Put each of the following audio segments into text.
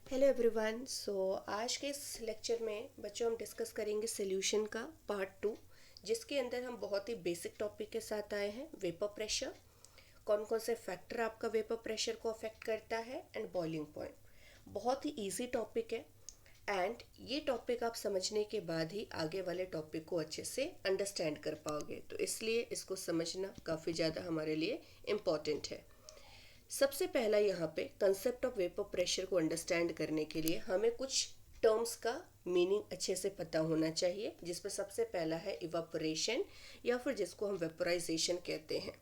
Hello everyone. आज के इस लेक्चर में बच्चों हम डिस्कस करेंगे सोल्यूशन का पार्ट 2, जिसके अंदर हम बहुत ही बेसिक टॉपिक के साथ आए हैं। वेपर प्रेशर, कौन कौन से फैक्टर आपका वेपर प्रेशर को अफेक्ट करता है, एंड बॉइलिंग पॉइंट। बहुत ही इजी टॉपिक है एंड ये टॉपिक आप समझने के बाद ही आगे वाले टॉपिक को अच्छे से अंडरस्टैंड कर पाओगे, तो इसलिए इसको समझना काफ़ी ज़्यादा हमारे लिए इम्पॉर्टेंट है। सबसे पहला यहाँ पे कंसेप्ट ऑफ वेपर प्रेशर को अंडरस्टैंड करने के लिए हमें कुछ टर्म्स का मीनिंग अच्छे से पता होना चाहिए, जिसमें सबसे पहला है इवापोरेशन, या फिर जिसको हम वेपराइजेशन कहते हैं।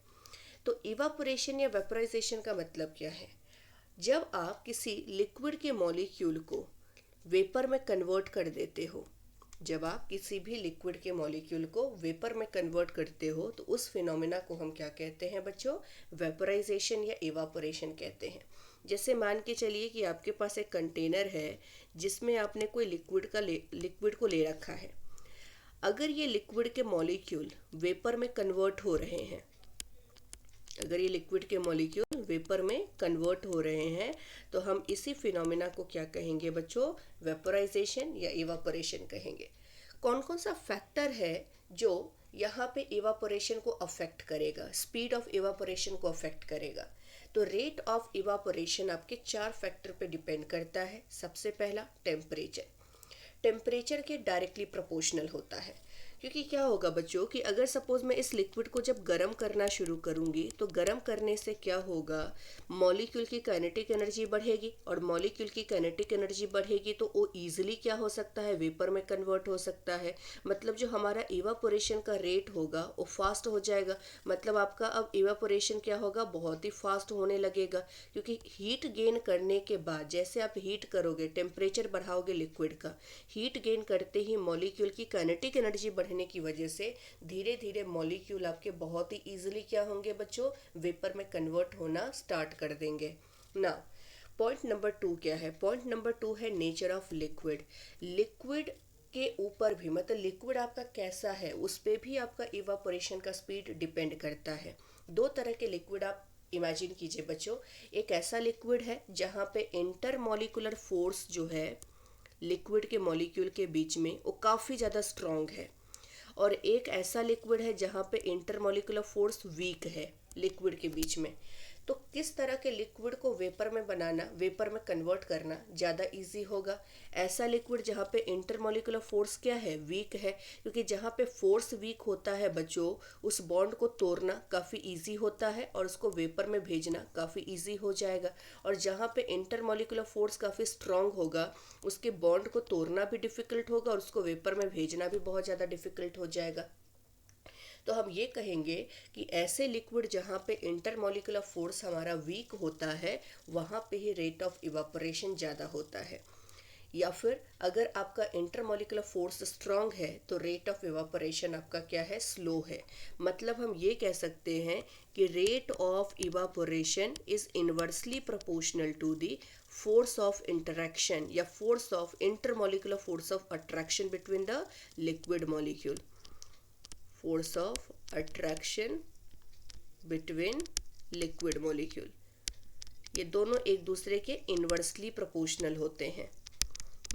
तो इवापोरेशन या वेपराइजेशन का मतलब क्या है? जब आप किसी लिक्विड के मॉलिक्यूल को वेपर में कन्वर्ट कर देते हो, जब आप किसी भी लिक्विड के मॉलिक्यूल को वेपर में कन्वर्ट करते हो, तो उस फिनोमेना को हम क्या कहते हैं बच्चों? वेपराइजेशन या इवापोरेशन कहते हैं। जैसे मान के चलिए कि आपके पास एक कंटेनर है जिसमें आपने कोई लिक्विड को ले रखा है। अगर ये लिक्विड के मॉलिक्यूल वेपर में कन्वर्ट हो रहे हैं, अगर ये लिक्विड के मॉलिक्यूल वेपर में कन्वर्ट हो रहे हैं, तो हम इसी फिनोमेना को क्या कहेंगे बच्चों? वेपराइजेशन या इवापोरेशन कहेंगे। कौन कौन सा फैक्टर है जो यहाँ पे इवापोरेशन को अफेक्ट करेगा, स्पीड ऑफ इवापोरेशन को अफेक्ट करेगा? तो रेट ऑफ इवापोरेशन आपके 4 फैक्टर पे डिपेंड करता है। सबसे पहला टेम्परेचर, टेम्परेचर के डायरेक्टली प्रोपोर्शनल होता है। क्योंकि क्या होगा बच्चों कि अगर सपोज मैं इस लिक्विड को जब गर्म करना शुरू करूंगी, तो गर्म करने से क्या होगा? मॉलिक्यूल की काइनेटिक एनर्जी बढ़ेगी, और मॉलिक्यूल की काइनेटिक एनर्जी बढ़ेगी तो वो ईजिली क्या हो सकता है? वेपर में कन्वर्ट हो सकता है। मतलब जो हमारा इवापोरेशन का रेट होगा वो फास्ट हो जाएगा। मतलब आपका अब इवापोरेशन क्या होगा? बहुत ही फास्ट होने लगेगा। क्योंकि हीट गेन करने के बाद, जैसे आप हीट करोगे, टेम्परेचर बढ़ाओगे लिक्विड का, हीट गेन करते ही मॉलिक्यूल की काइनेटिक एनर्जी बढ़ने की वजह से धीरे धीरे मॉलिक्यूल आपके बहुत ही इजीली क्या होंगे बच्चों? वेपर में कन्वर्ट होना स्टार्ट कर देंगे ना। पॉइंट नंबर 2 क्या है? पॉइंट नंबर 2 है नेचर ऑफ लिक्विड। लिक्विड के ऊपर भी, मतलब लिक्विड आपका कैसा है, उस पर भी आपका इवापोरेशन का स्पीड डिपेंड करता है। 2 तरह के लिक्विड आप इमेजिन कीजिए बच्चों। एक ऐसा लिक्विड है जहाँ पे इंटरमॉलिक्यूलर फोर्स जो है लिक्विड के मॉलिक्यूल के बीच में, वो काफ़ी ज़्यादा स्ट्रॉन्ग है। और एक ऐसा लिक्विड है जहाँ पे इंटरमॉलिक्यूलर फोर्स वीक है लिक्विड के बीच में। तो किस तरह के लिक्विड को वेपर में बनाना, वेपर में कन्वर्ट करना ज़्यादा इजी होगा? ऐसा लिक्विड जहाँ पे इंटरमॉलिक्यूलर फोर्स क्या है? वीक है। क्योंकि जहाँ पे फोर्स वीक होता है बच्चों, उस बॉन्ड को तोड़ना काफ़ी इजी होता है और उसको वेपर में भेजना काफ़ी इजी हो जाएगा। और जहाँ पे इंटरमॉलिक्यूलर फोर्स काफ़ी स्ट्रांग होगा, उसके बॉन्ड को तोड़ना भी डिफ़िकल्ट होगा और उसको वेपर में भेजना भी बहुत ज़्यादा डिफ़िकल्ट हो जाएगा। तो हम ये कहेंगे कि ऐसे लिक्विड जहाँ पे इंटरमॉलिक्यूलर फोर्स हमारा वीक होता है, वहाँ पे ही रेट ऑफ इवापोरेशन ज़्यादा होता है। या फिर अगर आपका इंटरमॉलिक्यूलर फोर्स स्ट्रांग है, तो रेट ऑफ इवापोरेशन आपका क्या है? स्लो है। मतलब हम ये कह सकते हैं कि rate of evaporation is inversely proportional to the force of interaction या force of intermolecular force of attraction between the liquid molecule. Force of attraction between liquid molecule, ये दोनों एक दूसरे के इन्वर्सली प्रोपोर्शनल होते हैं।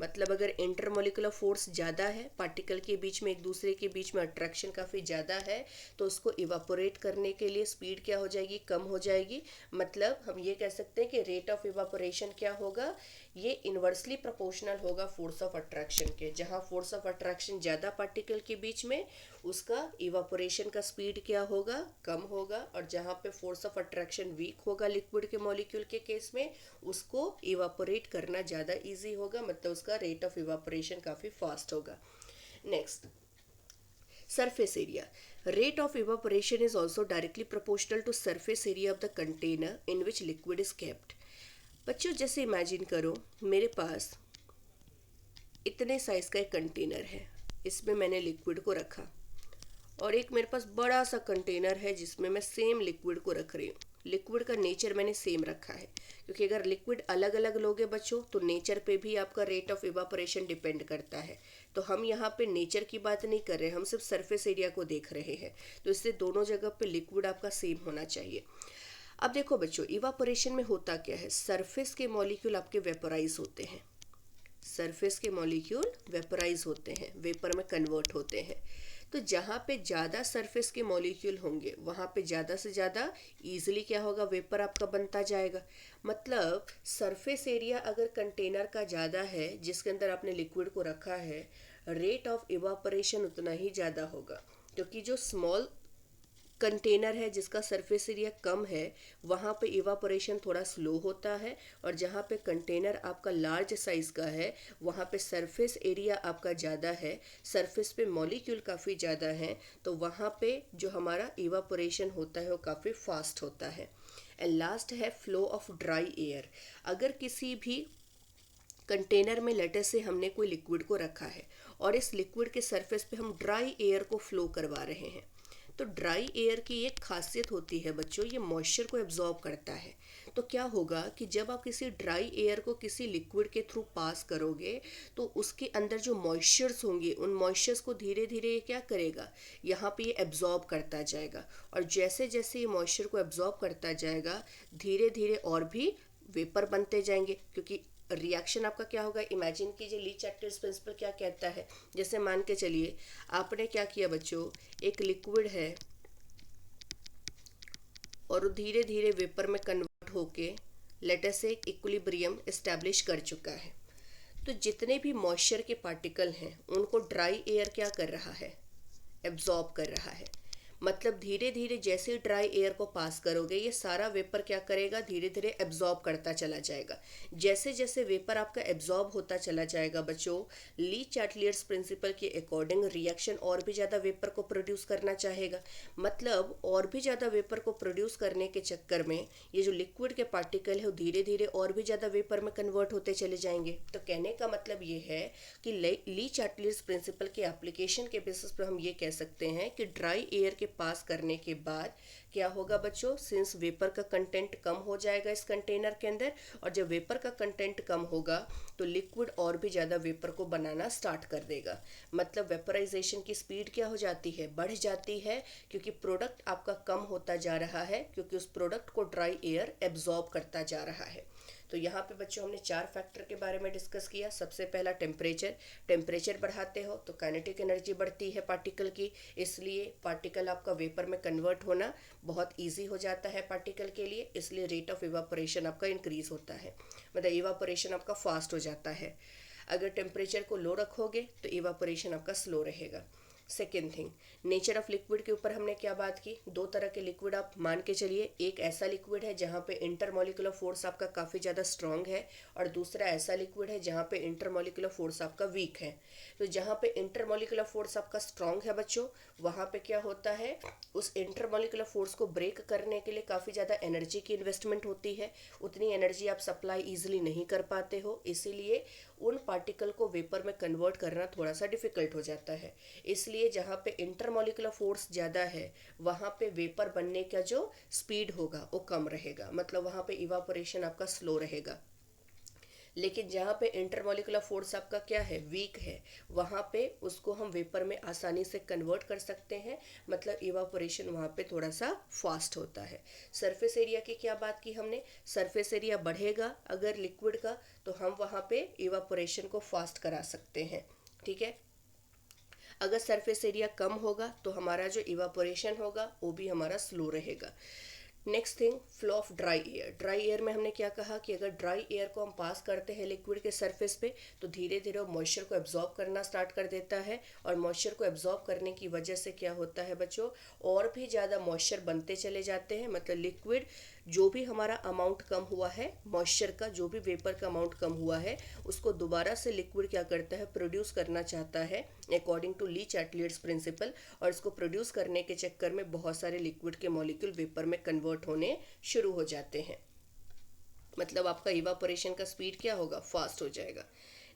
मतलब अगर इंटरमॉलिक्यूलर फोर्स ज़्यादा है, पार्टिकल के बीच में एक दूसरे के बीच में अट्रैक्शन काफ़ी ज़्यादा है, तो उसको इवापोरेट करने के लिए स्पीड क्या हो जाएगी? कम हो जाएगी। मतलब हम ये कह सकते हैं कि रेट ऑफ इवापोरेशन क्या होगा? ये इन्वर्सली प्रोपोर्शनल होगा फोर्स ऑफ अट्रैक्शन के। जहाँ फोर्स ऑफ अट्रैक्शन ज़्यादा पार्टिकल के बीच में, उसका इवापोरेशन का स्पीड क्या होगा? कम होगा। और जहाँ पे फोर्स ऑफ अट्रैक्शन वीक होगा लिक्विड के मॉलिक्यूल के केस में, उसको इवापोरेट करना ज़्यादा इजी होगा। मतलब उसका रेट ऑफ इवापोरेशन काफ़ी फास्ट होगा। Next, surface area. Rate of evaporation is also directly proportional to surface area of the container in which liquid is kept. बच्चों जैसे इमेजिन करो, मेरे पास इतने साइज का एक कंटेनर है, इसमें मैंने लिक्विड को रखा, और एक मेरे पास बड़ा सा कंटेनर है जिसमें मैं सेम लिक्विड को रख रही हूँ। लिक्विड का नेचर मैंने सेम रखा है, क्योंकि अगर लिक्विड अलग अलग लोगे बच्चों, तो नेचर पे भी आपका रेट ऑफ इवापोरेशन डिपेंड करता है। तो हम यहाँ पे नेचर की बात नहीं कर रहे, हम सिर्फ सरफेस एरिया को देख रहे हैं। तो इससे दोनों जगह पे लिक्विड आपका सेम होना चाहिए। अब देखो बच्चों, इवापोरेशन में होता क्या है, सरफेस के मॉलिक्यूल आपके वेपोराइज होते हैं, सरफेस के मॉलिक्यूल वेपोराइज होते हैं, वेपर में कन्वर्ट होते हैं। तो जहाँ पे ज़्यादा सरफेस के मॉलिक्यूल होंगे वहाँ पे ज़्यादा से ज़्यादा ईजिली क्या होगा, वेपर आपका बनता जाएगा। मतलब सरफेस एरिया अगर कंटेनर का ज़्यादा है जिसके अंदर आपने लिक्विड को रखा है, रेट ऑफ इवापोरेशन उतना ही ज़्यादा होगा, क्योंकि जो स्मॉल कंटेनर है जिसका सरफेस एरिया कम है वहाँ पे इवापोरेशन थोड़ा स्लो होता है, और जहाँ पे कंटेनर आपका लार्ज साइज़ का है वहाँ पे सरफेस एरिया आपका ज़्यादा है, सरफेस पे मॉलिक्यूल काफ़ी ज़्यादा हैं, तो वहाँ पे जो हमारा इवापोरेशन होता है वो काफ़ी फास्ट होता है। एंड लास्ट है फ्लो ऑफ ड्राई एयर। अगर किसी भी कंटेनर में लेटर से हमने कोई लिक्विड को रखा है और इस लिक्विड के सरफेस पे हम ड्राई एयर को फ्लो करवा रहे हैं, तो ड्राई एयर की एक खासियत होती है बच्चों, ये मॉइस्चर को एब्जॉर्ब करता है। तो क्या होगा कि जब आप किसी ड्राई एयर को किसी लिक्विड के थ्रू पास करोगे तो उसके अंदर जो मॉइस्चर्स होंगे उन मॉइस्चर्स को धीरे धीरे ये क्या करेगा, यहाँ पे ये एब्जॉर्ब करता जाएगा, और जैसे जैसे ये मॉइस्चर को एब्जॉर्ब करता जाएगा धीरे धीरे और भी वेपर बनते जाएंगे। क्योंकि रिएक्शन आपका क्या होगा, इमेजिन कीजिए ली चैटलियर्स प्रिंसिपल क्या कहता है, जैसे मान के चलिए आपने क्या किया बच्चों, एक लिक्विड है और धीरे धीरे वेपर में कन्वर्ट होके लेटर से एक इक्विलिब्रियम एस्टैब्लिश कर चुका है। तो जितने भी मॉइस्चर के पार्टिकल हैं उनको ड्राई एयर क्या कर रहा है, एब्जॉर्ब कर रहा है। मतलब धीरे धीरे जैसे ड्राई एयर को पास करोगे ये सारा वेपर क्या करेगा, धीरे धीरे एब्जॉर्ब करता चला जाएगा। जैसे जैसे वेपर आपका एब्जॉर्ब होता चला जाएगा बच्चों, ली चैटलियर्स प्रिंसिपल के अकॉर्डिंग रिएक्शन और भी ज़्यादा वेपर को प्रोड्यूस करना चाहेगा। मतलब और भी ज़्यादा वेपर को प्रोड्यूस करने के चक्कर में ये जो लिक्विड के पार्टिकल है वो धीरे धीरे और भी ज़्यादा वेपर में कन्वर्ट होते चले जाएंगे। तो कहने का मतलब ये है कि ली चैटलियर्स प्रिंसिपल के एप्लीकेशन के बेसिस पर हम ये कह सकते हैं कि ड्राई एयर के पास करने के बाद क्या होगा बच्चों, सिंस वेपर का कंटेंट कम हो जाएगा इस कंटेनर के अंदर, और जब वेपर का कंटेंट कम होगा तो लिक्विड और भी ज़्यादा वेपर को बनाना स्टार्ट कर देगा। मतलब वेपराइजेशन की स्पीड क्या हो जाती है, बढ़ जाती है, क्योंकि प्रोडक्ट आपका कम होता जा रहा है, क्योंकि उस प्रोडक्ट को ड्राई एयर एब्जॉर्ब करता जा रहा है। तो यहाँ पे बच्चों हमने 4 फैक्टर के बारे में डिस्कस किया। सबसे पहला टेम्परेचर, टेम्परेचर बढ़ाते हो तो काइनेटिक एनर्जी बढ़ती है पार्टिकल की, इसलिए पार्टिकल आपका वेपर में कन्वर्ट होना बहुत ईजी हो जाता है पार्टिकल के लिए, इसलिए रेट ऑफ इवापोरेशन आपका इंक्रीज होता है, मतलब इवापोरेशन आपका फास्ट हो जाता है। अगर टेम्परेचर को लो रखोगे तो इवापोरेशन आपका स्लो रहेगा। Second thing, nature of liquid के ऊपर हमने क्या बात की, 2 तरह के लिक्विड आप मान के चलिए, एक ऐसा लिक्विड है जहाँ पे इंटरमॉलिक्यूलर फोर्स आपका काफ़ी ज़्यादा स्ट्रांग है, और दूसरा ऐसा लिक्विड है जहाँ पे इंटरमॉलिक्यूलर फोर्स आपका वीक है। तो जहाँ पे इंटरमॉलिक्यूलर फोर्स आपका स्ट्रांग है बच्चों, वहाँ पे क्या होता है, उस इंटरमॉलिक्यूलर फोर्स को ब्रेक करने के लिए काफ़ी ज़्यादा एनर्जी की इन्वेस्टमेंट होती है, उतनी एनर्जी आप सप्लाई ईजिली नहीं कर पाते हो, इसीलिए उन पार्टिकल को वेपर में कन्वर्ट करना थोड़ा सा डिफिकल्ट हो जाता है। इसलिए जहाँ पे इंटरमॉलिक्यूलर फोर्स ज़्यादा है वहाँ पे वेपर बनने का जो स्पीड होगा वो कम रहेगा, मतलब वहाँ पे इवापोरेशन आपका स्लो रहेगा। लेकिन जहाँ पे इंटरमॉलिक्यूलर फोर्स आपका क्या है, वीक है, वहाँ पे उसको हम वेपर में आसानी से कन्वर्ट कर सकते हैं, मतलब इवापोरेशन वहाँ पे थोड़ा सा फास्ट होता है। सरफेस एरिया की क्या बात की हमने, सरफेस एरिया बढ़ेगा अगर लिक्विड का तो हम वहाँ पे इवापोरेशन को फास्ट करा सकते हैं, ठीक है। अगर सरफेस एरिया कम होगा तो हमारा जो इवापोरेशन होगा वो भी हमारा स्लो रहेगा। Next thing, flow of dry air. Dry air में हमने क्या कहा कि अगर ड्राई एयर को हम पास करते हैं लिक्विड के सरफेस पे तो धीरे धीरे वो मॉइस्चर को एब्जॉर्ब करना स्टार्ट कर देता है, और मॉइस्चर को एब्जॉर्ब करने की वजह से क्या होता है बच्चों, और भी ज़्यादा मॉइस्चर बनते चले जाते हैं। मतलब लिक्विड जो भी हमारा अमाउंट कम हुआ है, मॉइस्चर का जो भी वेपर का अमाउंट कम हुआ है, उसको दोबारा से लिक्विड क्या करता है, प्रोड्यूस करना चाहता है according to Le Chatelier's principle, और इसको प्रोड्यूस करने के चक्कर में बहुत सारे लिक्विड के मॉलिक्यूल वेपर में कन्वर्ट होने शुरू हो जाते हैं। मतलब आपका इवापोरेशन का स्पीड क्या होगा, फास्ट हो जाएगा।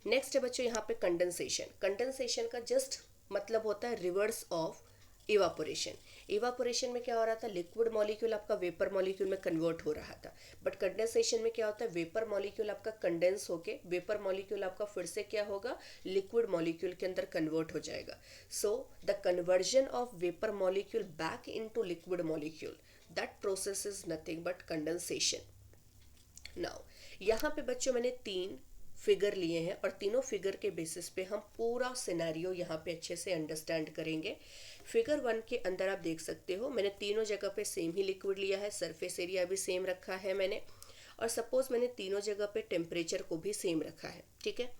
नेक्स्ट है बच्चों यहाँ पे कंडेंसेशन। कंडेंसेशन का जस्ट मतलब होता है रिवर्स ऑफ इवापोरेशन। इवापोरेशन में क्या हो रहा था, लिक्विड मॉलिक्यूल आपका वेपर मॉलिक्यूल में कन्वर्ट हो रहा था, बट कंडेंसेशन में क्या होता है, वेपर मॉलिक्यूल आपका कंडेंस होके वेपर मॉलिक्यूल आपका फिर से क्या होगा, लिक्विड मॉलिक्यूल के अंदर कन्वर्ट हो जाएगा। So the conversion of vapour molecule back into liquid molecule, that process is nothing but condensation. Now यहाँ पे बच्चों मैंने 3 फिगर लिए हैं और तीनों फिगर के बेसिस पे हम पूरा सिनेरियो यहाँ पे अच्छे से अंडरस्टैंड करेंगे। फिगर 1 के अंदर आप देख सकते हो मैंने तीनों जगह पे सेम ही लिक्विड लिया है, सरफेस एरिया भी सेम रखा है मैंने, और सपोज मैंने तीनों जगह पे टेम्परेचर को भी सेम रखा है, ठीक है।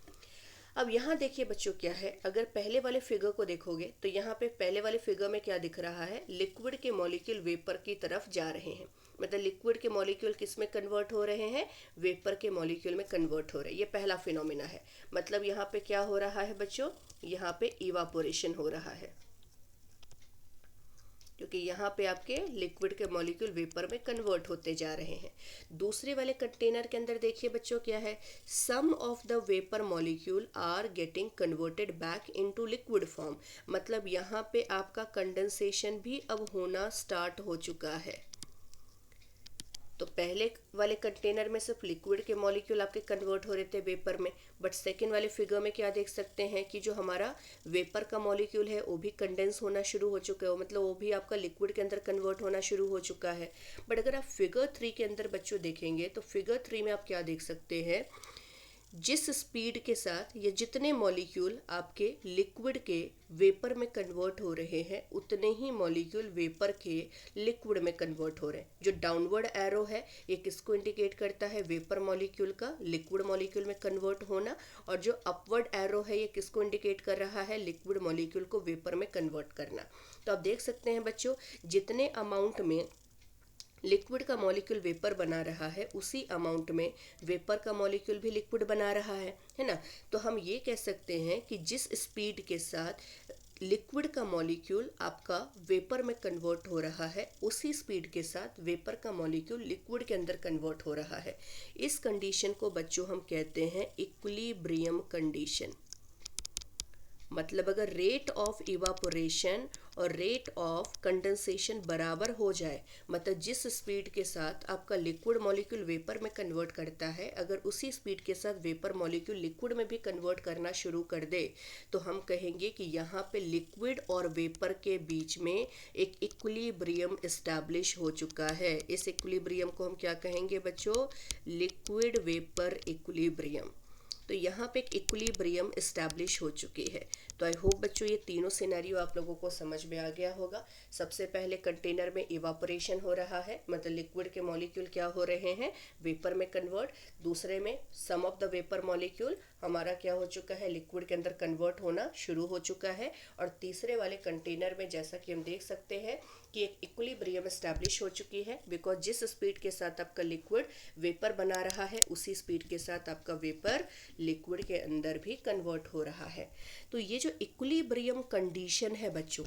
अब यहाँ देखिए बच्चों क्या है, अगर पहले वाले फिगर को देखोगे तो यहाँ पे पहले वाले फिगर में क्या दिख रहा है, लिक्विड के मॉलिक्यूल वेपर की तरफ जा रहे हैं। मतलब लिक्विड के मॉलिक्यूल किस में कन्वर्ट हो रहे हैं, वेपर के मॉलिक्यूल में कन्वर्ट हो रहे हैं। ये पहला फिनोमिना है। मतलब यहाँ पे क्या हो रहा है बच्चों, यहाँ पे इवापोरेशन हो रहा है, क्योंकि यहाँ पे आपके लिक्विड के मॉलिक्यूल वेपर में कन्वर्ट होते जा रहे हैं। दूसरे वाले कंटेनर के अंदर देखिए बच्चों क्या है, some of the vapour molecule are getting converted back into liquid form. मतलब यहाँ पे आपका कंडेंसेशन भी अब होना स्टार्ट हो चुका है। तो पहले वाले कंटेनर में सिर्फ लिक्विड के मॉलिक्यूल आपके कन्वर्ट हो रहे थे वेपर में, बट सेकेंड वाले फिगर में क्या देख सकते हैं कि जो हमारा वेपर का मॉलिक्यूल है वो भी कंडेंस होना शुरू हो चुका है, मतलब वो भी आपका लिक्विड के अंदर कन्वर्ट होना शुरू हो चुका है। बट अगर आप फिगर 3 के अंदर बच्चों देखेंगे तो फिगर 3 में आप क्या देख सकते हैं, जिस स्पीड के साथ ये जितने मॉलिक्यूल आपके लिक्विड के वेपर में कन्वर्ट हो रहे हैं उतने ही मॉलिक्यूल वेपर के लिक्विड में कन्वर्ट हो रहे हैं। जो डाउनवर्ड एरो है ये किसको इंडिकेट करता है, वेपर मॉलिक्यूल का लिक्विड मॉलिक्यूल में कन्वर्ट होना, और जो अपवर्ड एरो है ये किसको इंडिकेट कर रहा है, लिक्विड मॉलिक्यूल को वेपर में कन्वर्ट करना। तो आप देख सकते हैं बच्चों, जितने अमाउंट में लिक्विड का मॉलिक्यूल वेपर बना रहा है उसी अमाउंट में वेपर का मॉलिक्यूल भी लिक्विड बना रहा है ना। तो हम ये कह सकते हैं कि जिस स्पीड के साथ लिक्विड का मॉलिक्यूल आपका वेपर में कन्वर्ट हो रहा है उसी स्पीड के साथ वेपर का मॉलिक्यूल लिक्विड के अंदर कन्वर्ट हो रहा है। इस कंडीशन को बच्चों हम कहते हैं इक्विलिब्रियम कंडीशन। मतलब अगर रेट ऑफ इवापोरेशन और रेट ऑफ कंडेंसेशन बराबर हो जाए, मतलब जिस स्पीड के साथ आपका लिक्विड मॉलिक्यूल वेपर में कन्वर्ट करता है अगर उसी स्पीड के साथ वेपर मॉलिक्यूल लिक्विड में भी कन्वर्ट करना शुरू कर दे, तो हम कहेंगे कि यहाँ पे लिक्विड और वेपर के बीच में एक इक्विलिब्रियम एस्टैब्लिश हो चुका है। इस इक्विलिब्रियम को हम क्या कहेंगे बच्चों, लिक्विड वेपर इक्विलिब्रियम। तो यहाँ पे एक इक्विलिब्रियम एस्टैब्लिश हो चुकी है। तो आई होप बच्चों ये तीनों सिनेरियो आप लोगों को समझ में आ गया होगा। सबसे पहले कंटेनर में इवापोरेशन हो रहा है, मतलब लिक्विड के मॉलिक्यूल क्या हो रहे हैं, वेपर में कन्वर्ट। दूसरे में सम ऑफ द वेपर मॉलिक्यूल हमारा क्या हो चुका है, लिक्विड के अंदर कन्वर्ट होना शुरू हो चुका है। और तीसरे वाले कंटेनर में जैसा कि हम देख सकते हैं कि एक इक्विलिब्रियम एस्टैब्लिश हो चुकी है, बिकॉज जिस स्पीड के साथ आपका लिक्विड वेपर बना रहा है उसी स्पीड के साथ आपका वेपर लिक्विड के अंदर भी कन्वर्ट हो रहा है। तो ये जो इक्विलिब्रियम कंडीशन है बच्चों,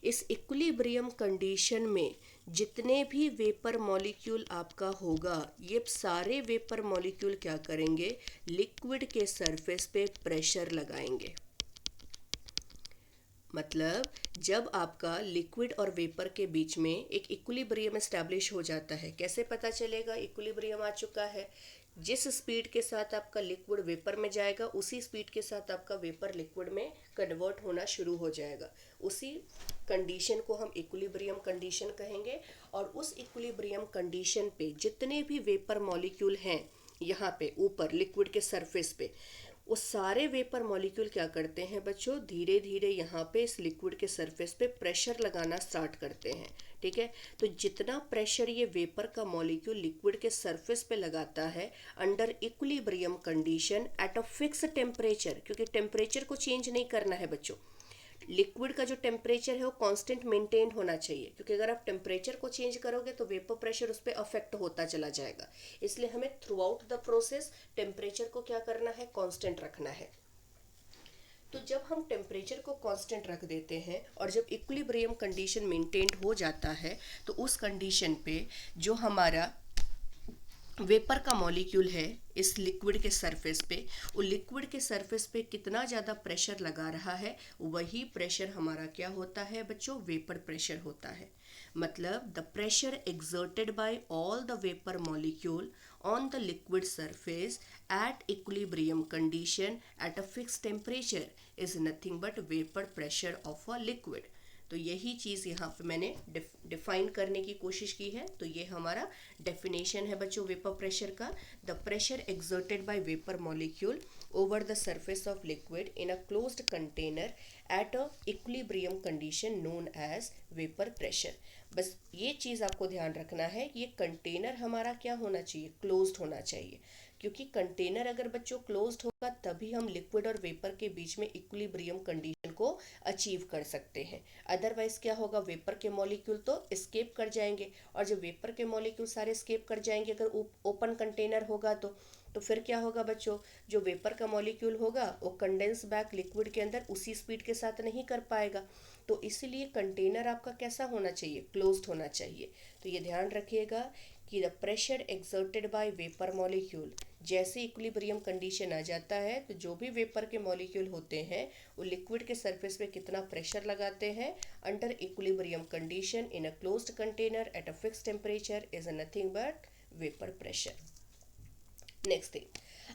इस इक्विलिब्रियम कंडीशन में जितने भी वेपर मॉलिक्यूल आपका होगा ये सारे वेपर मॉलिक्यूल क्या करेंगे, लिक्विड के सरफेस पे प्रेशर लगाएंगे। मतलब जब आपका लिक्विड और वेपर के बीच में एक इक्विलिब्रियम एस्टैब्लिश हो जाता है, कैसे पता चलेगा इक्विलिब्रियम आ चुका है, जिस स्पीड के साथ आपका लिक्विड वेपर में जाएगा उसी स्पीड के साथ आपका वेपर लिक्विड में कन्वर्ट होना शुरू हो जाएगा। उसी कंडीशन को हम इक्विलिब्रियम कंडीशन कहेंगे। और उस इक्विलिब्रियम कंडीशन पे जितने भी वेपर मॉलिक्यूल हैं यहाँ पे ऊपर लिक्विड के सरफेस पे, वो सारे वेपर मॉलिक्यूल क्या करते हैं बच्चों, धीरे धीरे यहाँ पे इस लिक्विड के सरफेस पे प्रेशर लगाना स्टार्ट करते हैं। ठीक है, तो जितना प्रेशर ये वेपर का मॉलिक्यूल लिक्विड के सरफेस पे लगाता है under equilibrium condition at a fix temperature, क्योंकि टेम्परेचर को चेंज नहीं करना है बच्चों, लिक्विड का जो टेम्परेचर है वो कांस्टेंट मेंटेन होना चाहिए, क्योंकि अगर आप टेम्परेचर को चेंज करोगे तो वेपर प्रेशर उस पर अफेक्ट होता चला जाएगा। इसलिए हमें through out the process temperature को क्या करना है, कांस्टेंट रखना है। तो जब हम टेम्परेचर को कांस्टेंट रख देते हैं और जब इक्विलिब्रियम कंडीशन मेंटेन हो जाता है तो उस कंडीशन पे जो हमारा वेपर का मॉलिक्यूल है इस लिक्विड के सरफेस पे, वो लिक्विड के सरफेस पे कितना ज़्यादा प्रेशर लगा रहा है वही प्रेशर हमारा क्या होता है बच्चों, वेपर प्रेशर होता है। मतलब the pressure exerted by all the vapour molecule on the liquid surface at equilibrium condition at a fixed temperature is nothing but vapor pressure of a liquid। तो यही चीज़ यहाँ पे मैंने डिफाइन करने की कोशिश की है। तो ये हमारा डेफिनेशन है बच्चों वेपर प्रेशर का। The pressure exerted by vapour molecule over the surface of liquid in a closed container at a equilibrium condition known as vapor pressure। बस ये चीज़ आपको ध्यान रखना है कि ये कंटेनर हमारा क्या होना चाहिए, क्लोज्ड होना चाहिए, क्योंकि कंटेनर अगर बच्चों क्लोज्ड होगा तभी हम लिक्विड और वेपर के बीच में इक्विलिब्रियम कंडीशन को अचीव कर सकते हैं। अदरवाइज क्या होगा, वेपर के मॉलिक्यूल तो एस्केप कर जाएंगे, और जब वेपर के मॉलिक्यूल सारे एस्केप कर जाएंगे अगर ओपन कंटेनर होगा तो फिर क्या होगा बच्चों, जो वेपर का मॉलिक्यूल होगा वो कंडेंस बैक लिक्विड के अंदर उसी स्पीड के साथ नहीं कर पाएगा। तो इसीलिए कंटेनर आपका कैसा होना चाहिए, क्लोज्ड होना चाहिए। तो ये ध्यान रखिएगा कि the pressure exerted by vapour molecule, जैसे इक्विलिब्रियम कंडीशन आ जाता है तो जो भी वेपर के मॉलिक्यूल होते हैं वो लिक्विड के सरफेस पे कितना प्रेशर लगाते हैं under equilibrium condition in a closed container at a fixed temperature is nothing but vapour pressure. Next thing,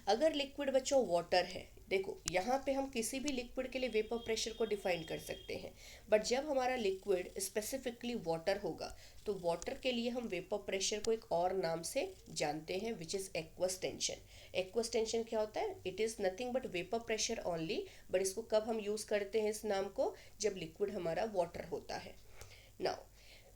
अगर लिक्विड बच्चों वाटर है, देखो यहाँ पे हम किसी भी लिक्विड के लिए वेपर प्रेशर को डिफाइन कर सकते हैं, बट जब हमारा लिक्विड स्पेसिफिकली वाटर होगा तो वाटर के लिए हम वेपर प्रेशर को एक और नाम से जानते हैं which is aqueous tension. Aqueous tension क्या होता है, it is nothing but vapour pressure only, but इसको कब हम यूज़ करते हैं इस नाम को, जब लिक्विड हमारा वाटर होता है। नाउ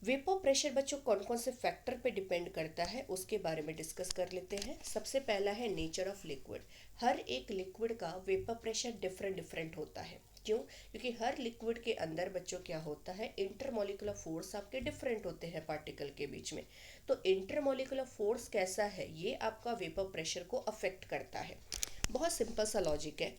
वेपर प्रेशर बच्चों कौन कौन से फैक्टर पे डिपेंड करता है उसके बारे में डिस्कस कर लेते हैं। सबसे पहला है नेचर ऑफ लिक्विड। हर एक लिक्विड का वेपर प्रेशर डिफरेंट डिफरेंट होता है। क्यों? क्योंकि हर लिक्विड के अंदर बच्चों क्या होता है, इंटरमोलिकुलर फोर्स आपके डिफरेंट होते हैं पार्टिकल के बीच में। तो इंटरमोलिकुलर फोर्स कैसा है ये आपका वेपर प्रेशर को अफेक्ट करता है। बहुत सिंपल सा लॉजिक है।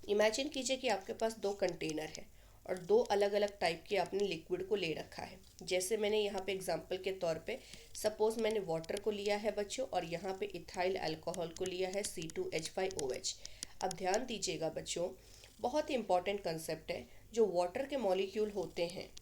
इमेजिन कीजिए कि आपके पास दो कंटेनर है और दो अलग अलग टाइप के आपने लिक्विड को ले रखा है। जैसे मैंने यहाँ पे एग्जांपल के तौर पे सपोज मैंने वाटर को लिया है बच्चों और यहाँ पे इथाइल अल्कोहल को लिया है C2H5OH। अब ध्यान दीजिएगा बच्चों, बहुत ही इंपॉर्टेंट कंसेप्ट है। जो वाटर के मॉलिक्यूल होते हैं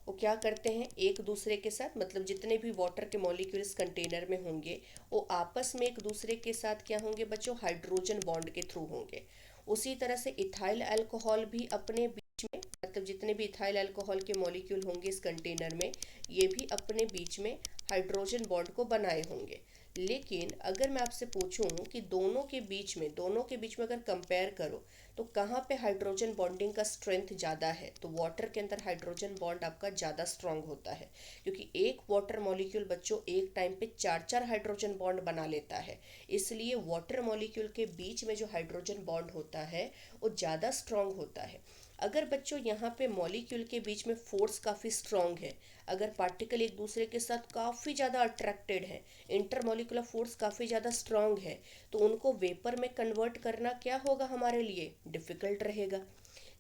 वो क्या करते हैं एक दूसरे के साथ, मतलब जितने भी वाटर के मॉलिक्यूल इस कंटेनर में होंगे वो आपस में एक दूसरे के साथ क्या होंगे बच्चों, हाइड्रोजन बॉन्ड के थ्रू होंगे। उसी तरह से इथाइल अल्कोहल भी अपने बीच में, मतलब जितने भी इथाइल अल्कोहल के मॉलिक्यूल होंगे इस कंटेनर में ये भी अपने बीच में हाइड्रोजन बॉन्ड को बनाए होंगे। लेकिन अगर मैं आपसे पूछूं कि दोनों के बीच में अगर कंपेयर करो तो कहाँ पे हाइड्रोजन बॉन्डिंग का स्ट्रेंथ ज़्यादा है, तो वाटर के अंदर हाइड्रोजन बॉन्ड आपका ज़्यादा स्ट्रांग होता है, क्योंकि एक वाटर मॉलिक्यूल बच्चों एक टाइम पे 4 हाइड्रोजन बॉन्ड बना लेता है। इसलिए वाटर मॉलिक्यूल के बीच में जो हाइड्रोजन बॉन्ड होता है वो ज़्यादा स्ट्रांग होता है। अगर बच्चों यहाँ पे मॉलिक्यूल के बीच में फोर्स काफ़ी स्ट्रांग है, अगर पार्टिकल एक दूसरे के साथ काफ़ी ज़्यादा अट्रैक्टेड है, इंटरमॉलिकुलर फोर्स काफ़ी ज़्यादा स्ट्रांग है, तो उनको वेपर में कन्वर्ट करना क्या होगा हमारे लिए, डिफ़िकल्ट रहेगा।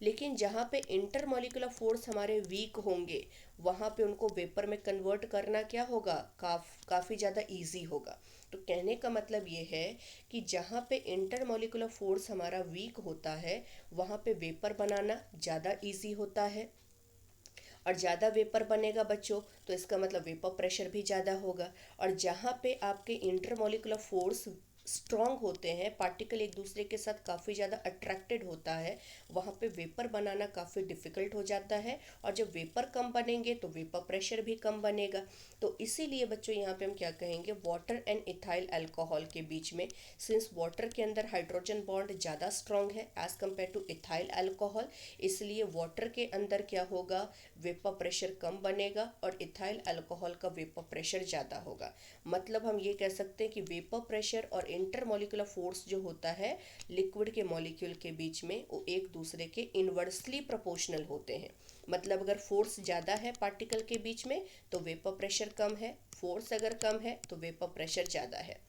लेकिन जहाँ पे इंटरमॉलिकुलर फोर्स हमारे वीक होंगे वहाँ पे उनको वेपर में कन्वर्ट करना क्या होगा, काफ़ी ज़्यादा इजी होगा। तो कहने का मतलब ये है कि जहाँ पे इंटरमॉलिकुलर फोर्स हमारा वीक होता है वहाँ पे वेपर बनाना ज़्यादा इजी होता है, और ज़्यादा वेपर बनेगा बच्चों तो इसका मतलब वेपर प्रेशर भी ज़्यादा होगा। और जहाँ पे आपके इंटरमॉलिकुलर फोर्स स्ट्रॉन्ग होते हैं, पार्टिकल एक दूसरे के साथ काफ़ी ज़्यादा अट्रैक्टेड होता है, वहाँ पे वेपर बनाना काफ़ी डिफ़िकल्ट हो जाता है, और जब वेपर कम बनेंगे तो वेपर प्रेशर भी कम बनेगा। तो इसीलिए बच्चों यहाँ पे हम क्या कहेंगे, वाटर एंड इथाइल अल्कोहल के बीच में, सिंस वाटर के अंदर हाइड्रोजन बॉन्ड ज़्यादा स्ट्रॉन्ग है as compare two ethyl alcohol, इसलिए वाटर के अंदर क्या होगा, वेपर प्रेशर कम बनेगा और इथाइल अल्कोहल का वेपर प्रेशर ज़्यादा होगा। मतलब हम ये कह सकते हैं कि वेपर प्रेशर और इंटरमॉलिकुलर फोर्स जो होता है लिक्विड के मॉलिक्यूल के बीच में वो एक दूसरे के इन्वर्सली प्रोपोर्शनल होते हैं। मतलब अगर फोर्स ज़्यादा है पार्टिकल के बीच में तो वेपर प्रेशर कम है, फोर्स अगर कम है तो वेपर प्रेशर ज़्यादा है।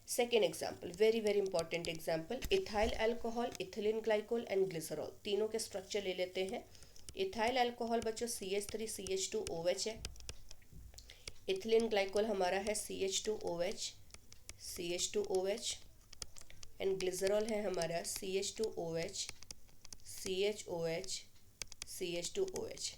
Second example, very very important example, ethyl alcohol, ethylene glycol and glycerol, तीनों के स्ट्रक्चर ले लेते हैं। इथाइल अल्कोहल बच्चों CH3CH2OH है, इथिलीन ग्लाइकोल हमारा है CH2OH एंड ग्लिसरॉल है हमारा CH2OH CHOH CH2OH।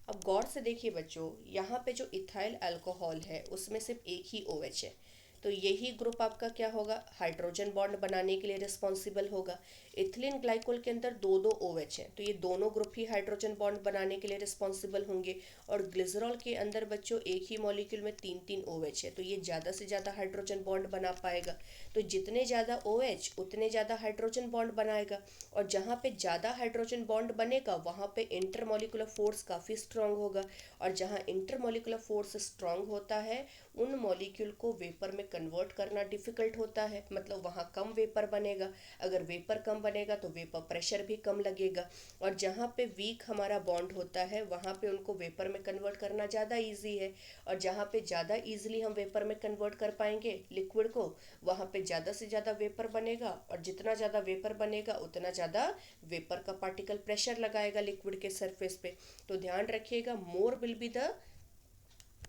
अब गौर से देखिए बच्चों, यहाँ पे जो इथाइल अल्कोहल है उसमें सिर्फ एक ही OH है, तो यही ग्रुप आपका क्या होगा, हाइड्रोजन बॉन्ड बनाने के लिए रिस्पॉन्सिबल होगा। इथिलीन ग्लाइकोल के अंदर दो दो OH हैं, तो ये दोनों ग्रुप ही हाइड्रोजन बॉन्ड बनाने के लिए रिस्पॉन्सिबल होंगे। और ग्लिसरॉल के अंदर बच्चों एक ही मॉलिक्यूल में तीन तीन OH है, तो ये ज़्यादा से ज़्यादा हाइड्रोजन बॉन्ड बना पाएगा। तो जितने ज़्यादा OH उतने ज़्यादा हाइड्रोजन बॉन्ड बनाएगा, और जहाँ पे ज़्यादा हाइड्रोजन बॉन्ड बनेगा वहाँ पे इंटरमॉलिक्यूलर फोर्स काफ़ी स्ट्रांग होगा। और जहाँ इंटरमॉलिक्यूलर फोर्स स्ट्रांग होता है उन मॉलिक्यूल को वेपर में कन्वर्ट करना डिफिकल्ट होता है, मतलब वहाँ कम वेपर बनेगा। अगर वेपर कम बनेगा तो वेपर प्रेशर भी कम लगेगा। और जहाँ पे वीक हमारा बॉन्ड होता है वहाँ पे उनको वेपर में कन्वर्ट करना ज़्यादा इजी है। और जहाँ पे ज़्यादा इजीली हम वेपर में कन्वर्ट कर पाएंगे लिक्विड को, वहाँ पे ज़्यादा से ज़्यादा वेपर बनेगा, और जितना ज़्यादा वेपर बनेगा उतना ज़्यादा वेपर का पार्टिकल प्रेशर लगाएगा लिक्विड के सरफेस पे। तो ध्यान रखिएगा, more will be the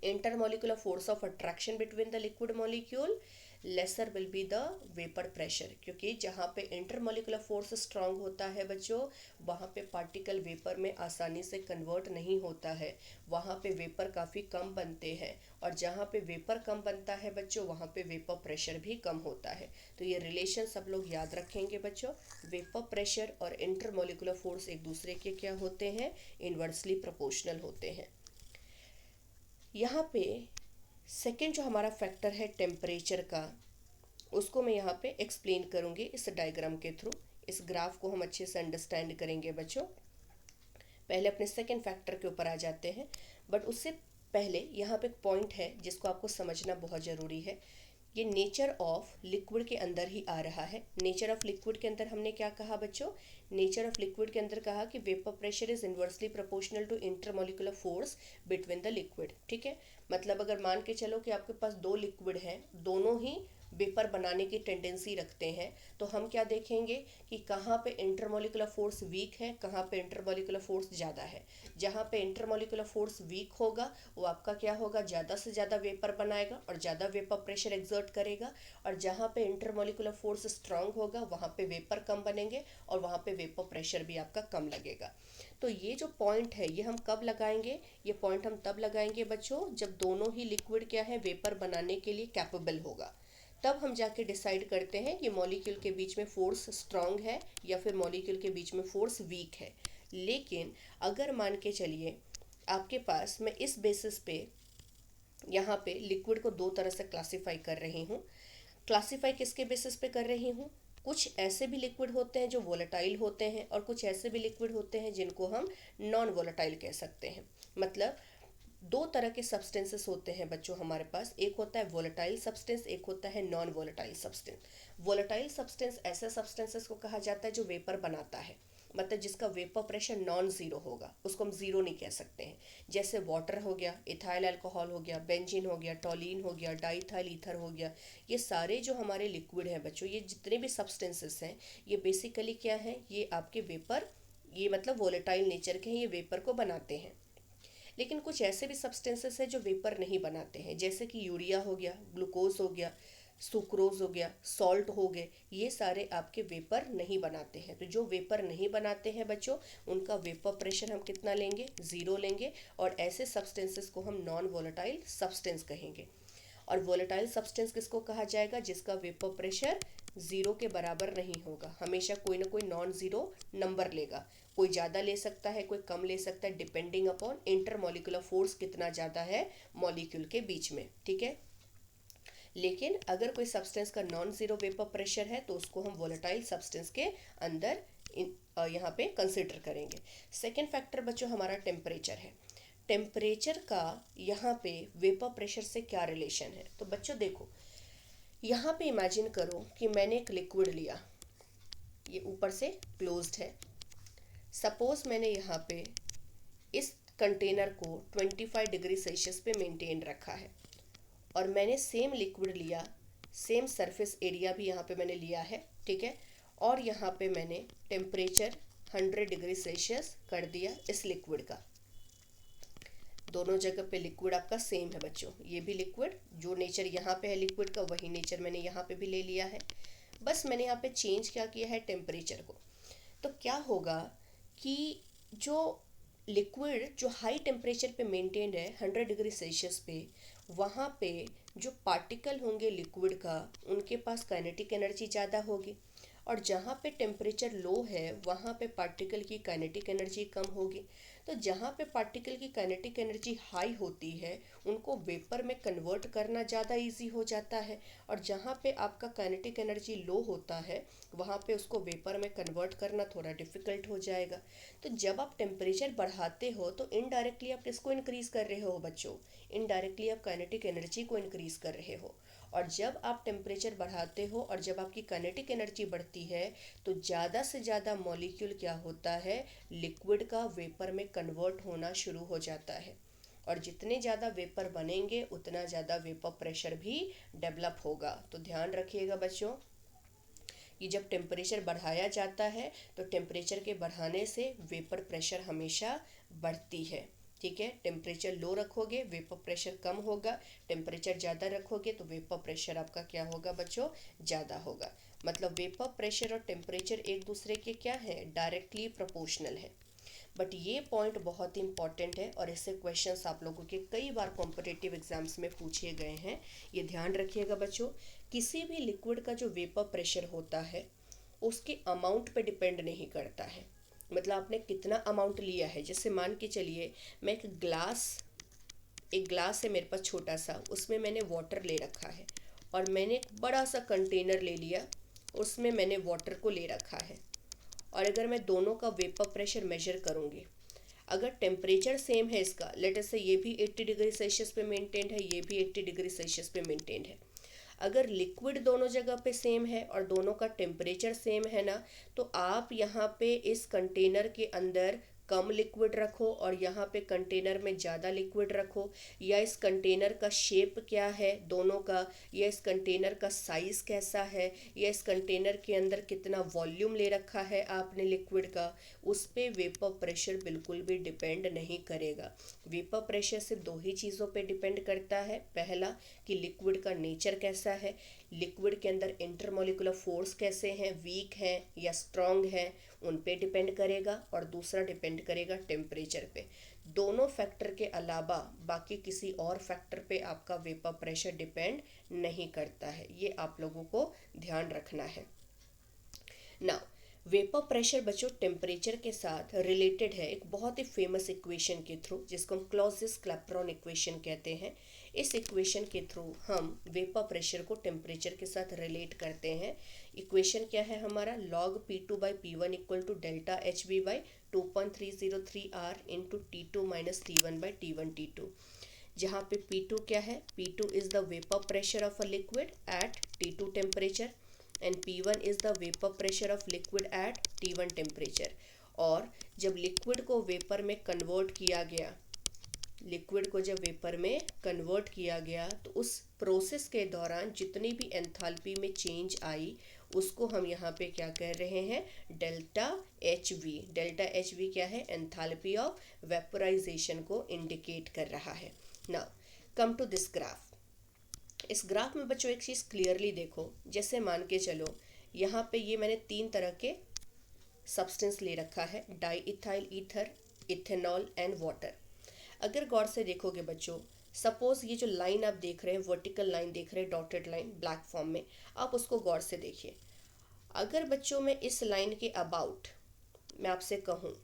intermolecular force of attraction between the liquid molecule, lesser will be the vapor pressure। क्योंकि जहाँ पे इंटरमोलिकुलर फोर्स स्ट्रांग होता है बच्चों, वहाँ पे पार्टिकल वेपर में आसानी से कन्वर्ट नहीं होता है, वहाँ पे वेपर काफ़ी कम बनते हैं। और जहाँ पे वेपर कम बनता है बच्चों वहाँ पे वेपर प्रेशर भी कम होता है। तो ये रिलेशन सब लोग याद रखेंगे बच्चों, वेपर प्रेशर और इंटरमोलिकुलर फोर्स एक दूसरे के क्या होते हैं, इन्वर्सली प्रोपोर्शनल होते हैं। यहाँ पे सेकंड जो हमारा फैक्टर है टेम्परेचर का, उसको मैं यहाँ पे एक्सप्लेन करूँगी इस डायग्राम के थ्रू। इस ग्राफ को हम अच्छे से अंडरस्टैंड करेंगे बच्चों। पहले अपने सेकंड फैक्टर के ऊपर आ जाते हैं, बट उससे पहले यहाँ पे एक पॉइंट है जिसको आपको समझना बहुत ज़रूरी है। ये नेचर ऑफ लिक्विड के अंदर ही आ रहा है। नेचर ऑफ लिक्विड के अंदर हमने क्या कहा बच्चों, नेचर ऑफ लिक्विड के अंदर कहा कि vapour pressure is inversely proportional to intermolecular force between the liquid. ठीक है, मतलब अगर मान के चलो कि आपके पास दो लिक्विड हैं, दोनों ही वेपर बनाने की टेंडेंसी रखते हैं, तो हम क्या देखेंगे कि कहाँ पे इंटरमोलिकुलर फोर्स वीक है, कहाँ पे इंटरमोलिकुलर फोर्स ज़्यादा है। जहाँ पे इंटरमोलिकुलर फोर्स वीक होगा वो आपका क्या होगा, ज़्यादा से ज़्यादा वेपर बनाएगा और ज़्यादा वेपर प्रेशर एक्सर्ट करेगा। और जहाँ पे इंटरमोलिकुलर फोर्स स्ट्रांग होगा वहाँ पे वेपर कम बनेंगे और वहाँ पे वेपर प्रेशर भी आपका कम लगेगा। तो ये जो पॉइंट है ये हम कब लगाएंगे, ये पॉइंट हम तब लगाएंगे बच्चों जब दोनों ही लिक्विड क्या है, वेपर बनाने के लिए कैपेबल होगा। तब हम जाके डिसाइड करते हैं कि मॉलिक्यूल के बीच में फोर्स स्ट्रांग है या फिर मॉलिक्यूल के बीच में फोर्स वीक है। लेकिन अगर मान के चलिए आपके पास, मैं इस बेसिस पे यहाँ पे लिक्विड को दो तरह से क्लासीफाई कर रही हूँ। क्लासीफाई किसके बेसिस पे कर रही हूँ, कुछ ऐसे भी लिक्विड होते हैं जो वोलेटाइल होते हैं और कुछ ऐसे भी लिक्विड होते हैं जिनको हम नॉन वोलेटाइल कह सकते हैं। मतलब दो तरह के सब्सटेंसेस होते हैं बच्चों हमारे पास, एक होता है वोलेटाइल सब्सटेंस, एक होता है non volatile substance. Volatile substance ऐसे सब्सटेंसेस को कहा जाता है जो वेपर बनाता है, मतलब जिसका वेपर प्रेशर नॉन ज़ीरो होगा, उसको हम ज़ीरो नहीं कह सकते हैं। जैसे वाटर हो गया, इथाइल अल्कोहल हो गया, बेंजीन हो गया, टोलीन हो गया, डाइथाइल ईथर हो गया। ये सारे जो हमारे लिक्विड हैं बच्चों, ये जितने भी सब्सटेंसेस हैं ये बेसिकली क्या हैं, ये आपके वेपर, ये मतलब वोलेटाइल नेचर के हैं, ये वेपर को बनाते हैं। लेकिन कुछ ऐसे भी सब्सटेंसेस हैं जो वेपर नहीं बनाते हैं, जैसे कि यूरिया हो गया, ग्लूकोज हो गया, सुक्रोज हो गया, सॉल्ट हो गए, ये सारे आपके वेपर नहीं बनाते हैं। तो जो वेपर नहीं बनाते हैं बच्चों, उनका वेपर प्रेशर हम कितना लेंगे, ज़ीरो लेंगे, और ऐसे सब्सटेंसेस को हम नॉन वोलेटाइल सब्सटेंस कहेंगे। और वोलेटाइल सब्सटेंस किसको कहा जाएगा, जिसका वेपर प्रेशर ज़ीरो के बराबर नहीं होगा, हमेशा कोई ना कोई नॉन ज़ीरो नंबर लेगा। कोई ज़्यादा ले सकता है, कोई कम ले सकता है, डिपेंडिंग अपॉन इंटरमोलिकुलर फोर्स कितना ज़्यादा है मॉलिक्यूल के बीच में। ठीक है, लेकिन अगर कोई सब्सटेंस का नॉन ज़ीरो वेपर प्रेशर है तो उसको हम वोलेटाइल सब्सटेंस के अंदर यहाँ पे कंसिडर करेंगे। सेकेंड फैक्टर बच्चों हमारा टेम्परेचर है। टेम्परेचर का यहाँ पे वेपर प्रेशर से क्या रिलेशन है, तो बच्चों देखो, यहाँ पे इमेजिन करो कि मैंने एक लिक्विड लिया, ये ऊपर से क्लोज्ड है। सपोज मैंने यहाँ पे इस कंटेनर को 25 डिग्री सेल्सियस पे मेंटेन रखा है, और मैंने सेम लिक्विड लिया, सेम सरफेस एरिया भी यहाँ पे मैंने लिया है। ठीक है, और यहाँ पे मैंने टेम्परेचर 100 डिग्री सेल्सियस कर दिया इस लिक्विड का। दोनों जगह पे लिक्विड आपका सेम है बच्चों, ये भी लिक्विड, जो नेचर यहाँ पे है लिक्विड का वही नेचर मैंने यहाँ पे भी ले लिया है। बस मैंने यहाँ पे चेंज क्या किया है, टेम्परेचर को। तो क्या होगा कि जो लिक्विड जो हाई टेम्परेचर पे मेंटेन्ड है 100 डिग्री सेल्सियस पे, वहाँ पे जो पार्टिकल होंगे लिक्विड का उनके पास काइनेटिक एनर्जी ज़्यादा होगी, और जहाँ पे टेम्परेचर लो है वहाँ पे पार्टिकल की काइनेटिक एनर्जी कम होगी। तो जहाँ पे पार्टिकल की काइनेटिक एनर्जी हाई होती है उनको वेपर में कन्वर्ट करना ज़्यादा इजी हो जाता है, और जहाँ पे आपका काइनेटिक एनर्जी लो होता है वहाँ पे उसको वेपर में कन्वर्ट करना थोड़ा डिफ़िकल्ट हो जाएगा। तो जब आप टेम्परेचर बढ़ाते हो तो इनडायरेक्टली आप किसको इंक्रीज़ कर रहे हो बच्चों? इनडायरेक्टली आप काइनेटिक एनर्जी को इंक्रीज़ कर रहे हो। और जब आप टेम्परेचर बढ़ाते हो और जब आपकी काइनेटिक एनर्जी बढ़ती है तो ज़्यादा से ज़्यादा मॉलिक्यूल क्या होता है, लिक्विड का वेपर में कन्वर्ट होना शुरू हो जाता है। और जितने ज़्यादा वेपर बनेंगे उतना ज़्यादा वेपर प्रेशर भी डेवलप होगा। तो ध्यान रखिएगा बच्चों कि जब टेम्परेचर बढ़ाया जाता है तो टेम्परेचर के बढ़ाने से वेपर प्रेशर हमेशा बढ़ती है। ठीक है, टेम्परेचर लो रखोगे वेपर प्रेशर कम होगा, टेम्परेचर ज़्यादा रखोगे तो वेपर प्रेशर आपका क्या होगा बच्चों? ज़्यादा होगा। मतलब वेपर प्रेशर और टेम्परेचर एक दूसरे के क्या है? डायरेक्टली प्रोपोर्शनल है। बट ये पॉइंट बहुत ही इंपॉर्टेंट है और इससे क्वेश्चंस आप लोगों के कई बार कॉम्पिटिटिव एग्जाम्स में पूछे गए हैं। ये ध्यान रखिएगा बच्चों, किसी भी लिक्विड का जो वेपर प्रेशर होता है उसके अमाउंट पे डिपेंड नहीं करता है। मतलब आपने कितना अमाउंट लिया है, जैसे मान के चलिए मैं एक ग्लास है मेरे पास छोटा सा, उसमें मैंने वाटर ले रखा है, और मैंने एक बड़ा सा कंटेनर ले लिया, उसमें मैंने वाटर को ले रखा है। और अगर मैं दोनों का वेपर प्रेशर मेजर करूँगी, अगर टेम्परेचर सेम है इसका, लेट अस से ये भी 80 डिग्री सेल्सियस पे मेंटेन्ड है, ये भी 80 डिग्री सेल्सियस पे मेंटेन्ड है, अगर लिक्विड दोनों जगह पे सेम है और दोनों का टेम्परेचर सेम है ना, तो आप यहाँ पे इस कंटेनर के अंदर कम लिक्विड रखो और यहाँ पे कंटेनर में ज़्यादा लिक्विड रखो, या इस कंटेनर का शेप क्या है दोनों का, या इस कंटेनर का साइज़ कैसा है, या इस कंटेनर के अंदर कितना वॉल्यूम ले रखा है आपने लिक्विड का, उस पे वेपर प्रेशर बिल्कुल भी डिपेंड नहीं करेगा। वेपर प्रेशर सिर्फ दो ही चीज़ों पे डिपेंड करता है। पहला कि लिक्विड का नेचर कैसा है, लिक्विड के अंदर इंटरमोलिकुलर फोर्स कैसे हैं, वीक हैं या स्ट्रॉन्ग हैं, उन पे डिपेंड करेगा, और दूसरा डिपेंड करेगा टेम्परेचर पे। दोनों फैक्टर के अलावा बाकी किसी और फैक्टर पे आपका वेपर प्रेशर डिपेंड नहीं करता है। ये आप लोगों को ध्यान रखना है। नाउ वेपर प्रेशर बच्चों टेम्परेचर के साथ रिलेटेड है एक बहुत ही फेमस इक्वेशन के थ्रू, जिसको हम क्लॉसियस-क्लैपेरॉन इक्वेशन कहते हैं। इस इक्वेशन के थ्रू हम वेपर प्रेशर को टेम्परेचर के साथ रिलेट करते हैं। इक्वेशन क्या है हमारा? log P2 by P1 equal to delta H V by 2.303 R into T2 minus T1 by T1 T2, जहाँ पे P2 क्या है? P2 is the vapour pressure of a liquid at T2 temperature and P1 is the vapour pressure of liquid at T1 temperature. और जब liquid को vapour में convert किया गया, लिक्विड को जब वेपर में कन्वर्ट किया गया तो उस प्रोसेस के दौरान जितनी भी एंथैल्पी में चेंज आई उसको हम यहाँ पे क्या कह रहे हैं? Delta H V. Delta H V क्या है? एंथैल्पी ऑफ वेपोराइजेशन को इंडिकेट कर रहा है। Now come to this graph. इस ग्राफ में बच्चों एक चीज़ क्लियरली देखो, जैसे मान के चलो यहाँ पे ये मैंने 3 तरह के सब्सटेंस ले रखा है, di ethyl ether, ethanol and water. अगर गौर से देखोगे बच्चों, सपोज ये जो लाइन आप देख रहे हैं, वर्टिकल लाइन देख रहे हैं, डॉटेड लाइन ब्लैक फॉर्म में, आप उसको गौर से देखिए। अगर बच्चों मैं इस लाइन के अबाउट मैं आपसे कहूँ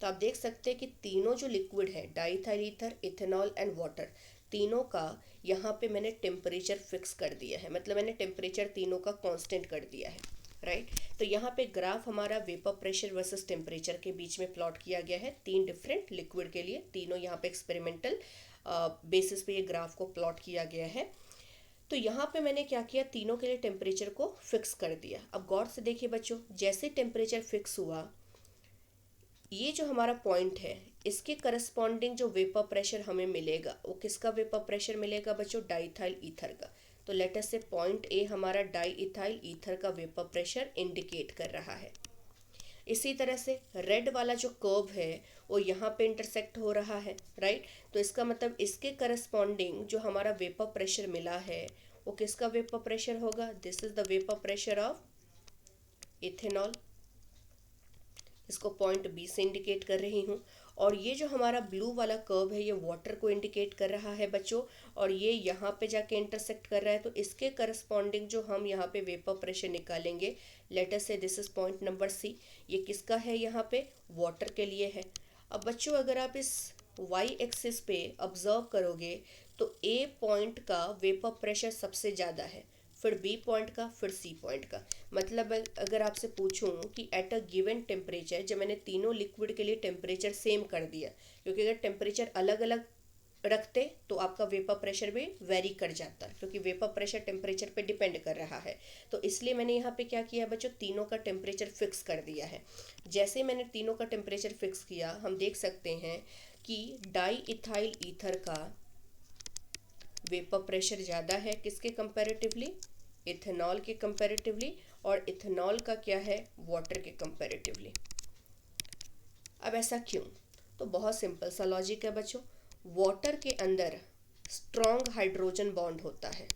तो आप देख सकते हैं कि तीनों जो लिक्विड है, diethyl ether, ethanol and water, तीनों का यहाँ पे मैंने टेम्परेचर फिक्स कर दिया है। मतलब मैंने टेम्परेचर तीनों का कांस्टेंट कर दिया है, राइट। तो यहाँ पे ग्राफ हमारा वेपर प्रेशर वर्सेस टेम्परेचर के बीच में प्लॉट किया गया है, 3 डिफरेंट लिक्विड के लिए। तीनों यहाँ पे एक्सपेरिमेंटल बेसिस पे ये ग्राफ को प्लॉट किया गया है। तो यहाँ पे मैंने क्या किया, तीनों के लिए टेम्परेचर को फिक्स कर दिया। अब गौर से देखिए बच्चों, जैसे टेम्परेचर फिक्स हुआ, ये जो हमारा पॉइंट है इसके करस्पॉन्डिंग जो वेपर प्रेशर हमें मिलेगा वो किसका वेपर प्रेशर मिलेगा बच्चों? डाईइथाइल ईथर का। तो लेट अस से पॉइंट ए हमारा डाईइथाइल ईथर का वेपर प्रेशर इंडिकेट कर रहा है। इसी तरह से रेड वाला जो कर्व है वो यहाँ पे इंटरसेक्ट हो रहा है, राइट। तो इसका मतलब इसके करस्पॉन्डिंग जो हमारा वेपर प्रेशर मिला है वो किसका वेपर प्रेशर होगा? This is the vapour pressure of ethanol. इसको पॉइंट बी से इंडिकेट कर रही हूँ। और ये जो हमारा ब्लू वाला कर्व है ये वाटर को इंडिकेट कर रहा है बच्चों, और ये यहाँ पे जाके इंटरसेक्ट कर रहा है, तो इसके करस्पॉन्डिंग जो हम यहाँ पे वेपर प्रेशर निकालेंगे, let us say this is point number C, ये किसका है, यहाँ पे वाटर के लिए है। अब बच्चों अगर आप इस वाई एक्सिस पे ऑब्जर्व करोगे तो ए पॉइंट का वेपर प्रेशर सबसे ज़्यादा है, फिर बी पॉइंट का, फिर सी पॉइंट का। मतलब अगर आपसे पूछूं कि एट अ गिवन टेम्परेचर, जब मैंने तीनों लिक्विड के लिए टेम्परेचर सेम कर दिया, क्योंकि अगर टेम्परेचर अलग अलग रखते तो आपका वेपर प्रेशर भी वेरी कर जाता, क्योंकि वेपर प्रेशर टेम्परेचर पे डिपेंड कर रहा है। तो इसलिए मैंने यहाँ पे क्या किया बच्चों, तीनों का टेम्परेचर फिक्स कर दिया है। जैसे मैंने तीनों का टेम्परेचर फिक्स किया, हम देख सकते हैं कि डाई इथाइल ईथर का वेपर प्रेशर ज़्यादा है किसके कंपैरेटिवली, इथेनॉल के कंपैरेटिवली, और इथेनॉल का क्या है, वाटर के कंपैरेटिवली। अब ऐसा क्यों, तो बहुत सिंपल सा लॉजिक है बच्चों। वाटर के अंदर स्ट्रॉन्ग हाइड्रोजन बॉन्ड होता है,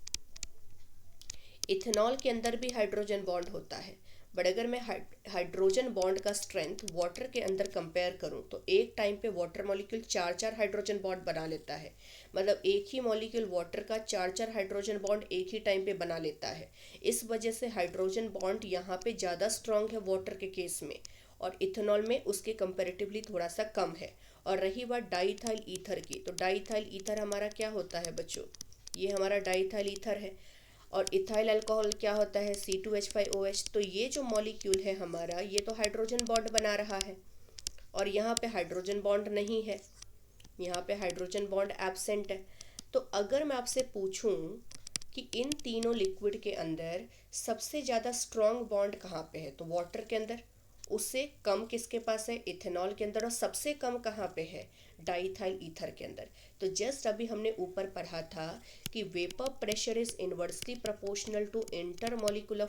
इथेनॉल के अंदर भी हाइड्रोजन बॉन्ड होता है, बट अगर मैं हाइड्रोजन बॉन्ड का स्ट्रेंथ वाटर के अंदर कंपेयर करूं तो एक टाइम पे वाटर मॉलिक्यूल चार चार हाइड्रोजन बॉन्ड बना लेता है। मतलब एक ही मॉलिक्यूल वाटर का चार चार हाइड्रोजन बॉन्ड एक ही टाइम पे बना लेता है। इस वजह से हाइड्रोजन बॉन्ड यहाँ पे ज़्यादा स्ट्रॉन्ग है वाटर के केस में, और इथेनॉल में उसके कंपेरेटिवली थोड़ा सा कम है। और रही बात डाईइथाइल ईथर की, तो डाईइथाइल ईथर हमारा क्या होता है बच्चों, ये हमारा डाईइथाइल ईथर है, और इथाइल अल्कोहल क्या होता है, C2H5OH। तो ये जो मॉलिक्यूल है हमारा, ये तो हाइड्रोजन बॉन्ड बना रहा है, और यहाँ पे हाइड्रोजन बॉन्ड नहीं है, यहाँ पे हाइड्रोजन बॉन्ड एब्सेंट है। तो अगर मैं आपसे पूछूं कि इन तीनों लिक्विड के अंदर सबसे ज़्यादा स्ट्रॉन्ग बॉन्ड कहाँ पे है, तो वाटर के अंदर, उससे कम किसके पास है, इथेनॉल के अंदर, और सबसे कम कहाँ पे है, डाईइथाइल ईथर के अंदर। तो जस्ट अभी हमने ऊपर पढ़ा था कि vapour pressure is inversely proportional to intermolecular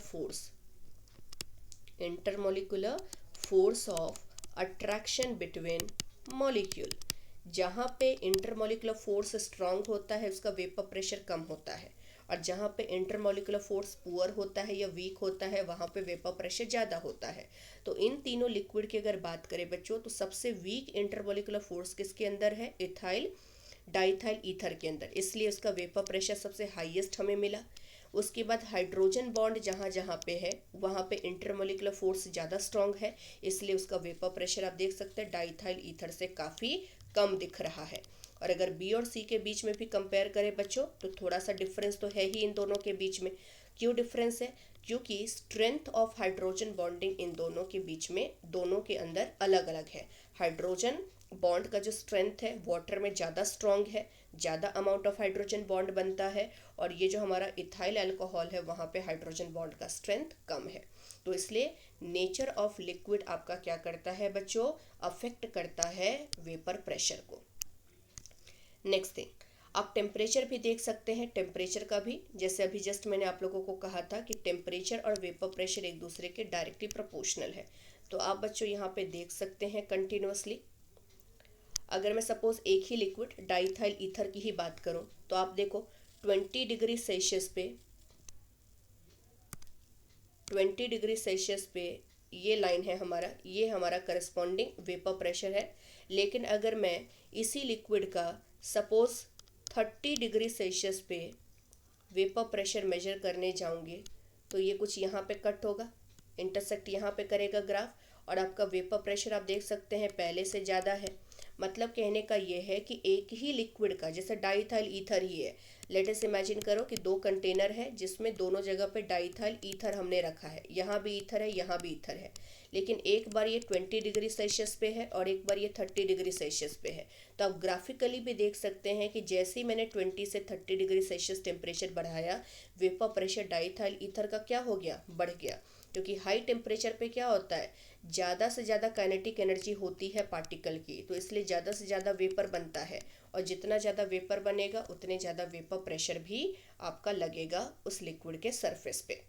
force of attraction between molecule. जहाँ पे इंटरमोलिकुलर फोर्स स्ट्रांग होता है उसका वेपर प्रेशर कम होता है, और जहाँ पे इंटरमोलिकुलर फोर्स पुअर होता है या वीक होता है वहाँ पे वेपर प्रेशर ज़्यादा होता है। तो इन तीनों लिक्विड की अगर बात करें बच्चों, तो सबसे वीक इंटरमोलिकुलर फोर्स किसके अंदर है, इथाइल डाईइथाइल ईथर के अंदर, इसलिए उसका वेपर प्रेशर सबसे हाईएस्ट हमें मिला। उसके बाद हाइड्रोजन बॉन्ड जहाँ जहाँ पे है वहाँ पे इंटरमोलिकुलर फोर्स ज़्यादा स्ट्रॉन्ग है, इसलिए उसका वेपर प्रेशर आप देख सकते हैं डाईइथाइल ईथर से काफ़ी कम दिख रहा है। और अगर बी और सी के बीच में भी कंपेयर करें बच्चों, तो थोड़ा सा डिफरेंस तो है ही इन दोनों के बीच में। क्यों डिफरेंस है, क्योंकि strength of hydrogen bonding in दोनों के बीच में, दोनों के अंदर अलग अलग है। हाइड्रोजन बॉन्ड का जो स्ट्रेंथ है वाटर में ज़्यादा स्ट्रॉन्ग है, ज़्यादा अमाउंट ऑफ हाइड्रोजन बॉन्ड बनता है, और ये जो हमारा इथाइल अल्कोहल है वहाँ पे हाइड्रोजन बॉन्ड का स्ट्रेंथ कम है। तो इसलिए नेचर ऑफ लिक्विड आपका क्या करता है बच्चों, अफेक्ट करता है वेपर प्रेशर को। नेक्स्ट थिंग, आप टेम्परेचर भी देख सकते हैं, टेम्परेचर का भी, जैसे अभी जस्ट मैंने आप लोगों को कहा था कि टेम्परेचर और वेपर प्रेशर एक दूसरे के डायरेक्टली प्रोपोर्शनल है। तो आप बच्चों यहाँ पे देख सकते हैं कंटिन्यूसली, अगर मैं सपोज एक ही लिक्विड डाईइथाइल ईथर की ही बात करूं तो आप देखो 20 डिग्री सेल्सियस पे ये लाइन है हमारा, ये हमारा करस्पॉन्डिंग वेपर प्रेशर है। लेकिन अगर मैं इसी लिक्विड का सपोज 30 डिग्री सेल्सियस पे वेपर प्रेशर मेजर करने जाऊंगी तो ये कुछ यहाँ पे कट होगा, इंटरसेक्ट यहाँ पे करेगा ग्राफ, और आपका वेपर प्रेशर आप देख सकते हैं पहले से ज़्यादा है। मतलब कहने का ये है कि एक ही लिक्विड का, जैसे डाईइथाइल ईथर ही है, लेट अस इमेजिन करो कि दो कंटेनर है जिसमें दोनों जगह पे डाईइथाइल ईथर हमने रखा है, यहाँ भी ईथर है यहाँ भी ईथर है, लेकिन एक बार ये 20 डिग्री सेल्सियस पे है और एक बार ये 30 डिग्री सेल्सियस पे है। तो आप ग्राफिकली भी देख सकते हैं कि जैसे ही मैंने 20 से 30 डिग्री सेल्सियस टेम्परेचर बढ़ाया, वेपर प्रेशर डाईइथाइल ईथर का क्या हो गया, बढ़ गया। क्योंकि हाई टेम्परेचर पे क्या होता है, ज़्यादा से ज़्यादा काइनेटिक एनर्जी होती है पार्टिकल की, तो इसलिए ज़्यादा से ज़्यादा वेपर बनता है, और जितना ज़्यादा वेपर बनेगा उतने ज़्यादा वेपर प्रेशर भी आपका लगेगा उस लिक्विड के सरफेस पे।